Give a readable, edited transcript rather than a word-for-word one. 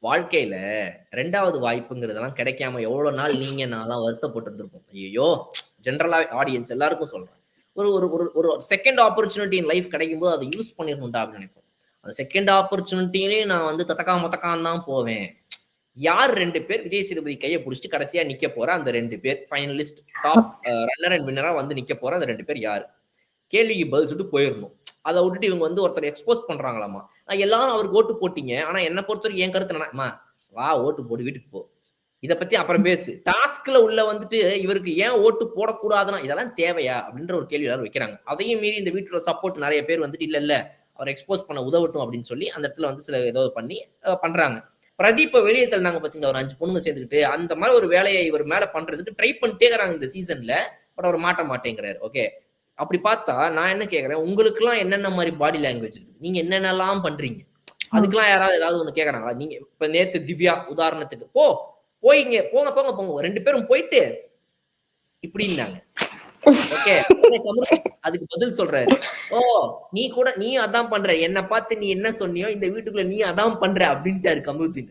வாழ்க்கையில 2வது வாய்ப்புங்கிறதெல்லாம் கிடைக்காம எவ்வளோ நாள் நீங்க நான்லாம் வருத்தப்பட்டு இருந்திருப்போம். ஐய்யயோ! ஜெனரலா ஆடியன்ஸ் எல்லாருக்கும் சொல்றேன். ஒரு ஒரு ஒரு ஒரு செகண்ட் ஆப்பர்ச்சுனிட்டி இன் லைஃப் கிடைக்கும்போது அத யூஸ் பண்ணிரணும்டா அப்படின்னு நினைப்போம். அந்த செகண்ட் ஆப்பர்ச்சுனிட்டிலயும் நான் வந்து தத்தக்கா மத்தக்கான்னு தான் போவேன். யார் 2 பேர் விஜய் சேதுபதி கைய புடிச்சுட்டு கடைசியா நிக்க போற அந்த 2 பேர் ஃபைனலிஸ்ட் டாப் ரன்னர் அண்ட் வின்னரா வந்து நிக்க போற அந்த 2 பேர் யாரு? கேள்விக்கு பதில் சொல்லிட்டு போயிரணும். அத விட்டுட்டு இவங்க வந்து ஒருத்தர எக்ஸ்போஸ் பண்றாங்களாமா. எல்லாரும் அவருக்கு ஓட்டு போட்டீங்க. ஆனா என்ன பொறுத்தவரைக்கும் என் கருத்து என்னன்னா, அம்மா வா ஓட்டு போடு வீட்டுக்கு போ. இத பத்தி அப்புறம் பேசு. டாஸ்க்ல உள்ள வந்துட்டு இவருக்கு ஏன் ஓட்டு போடக்கூடாதுன்னா, இதெல்லாம் தேவையா? அப்படின்ற ஒரு கேள்வி எல்லாரும் வைக்கிறாங்க. அதையும் மீறி இந்த வீட்டோட சப்போர்ட் நெறைய பேர் வந்துட்டு இல்ல, இல்ல அவர எக்ஸ்போஸ் பண்ண உதவட்டும் அப்படின்னு சொல்லி அந்த இடத்துல வந்து சில ஏதோ பண்ணி பண்றாங்க. பிரதீப்ப வெளிய தள்ளினாங்க பார்த்தீங்களா, ஒரு 5 பொண்ணுங்க சேர்ந்துக்கிட்டு. அந்த மாரி ஒரு வேலைய இவர் மேல பண்றதுக்கு ட்ரை பண்ணிட்டே இருக்கிறாங்க இந்த சீசன்ல. பட் அவர் மாட்ட மாட்டேங்கிறாரு. ஓகே. அப்படி பார்த்தா, நான் என்ன கேட்கிறேன், உங்களுக்கெல்லாம் என்னென்ன மாரி பாடி லாங்குவேஜ் இருக்குது? நீங்க என்னென்னலாம் பண்றீங்க? அதுக்கெல்லாம் யாராவது ஏதாவது ஒண்ணு கேட்கறாங்களா? நீங்க இப்ப நேத்து திவ்யா உதாரணத்துக்கு, போயிங்க போங்க, போங்க, போங்க. 2 பேரும் போயிட்டு இப்படின்னாங்க. ஓகே. உடனே கமருதீன் அதுக்கு பதில் சொல்றாரு. "ஓ! நீயும் அதான் பண்ற. என்ன பார்த்து நீ என்ன சொன்னியோ, இந்த வீட்டுக்குள்ள நீ அதான் பண்ற" அப்படின்ட்டாரு கமருதீன்.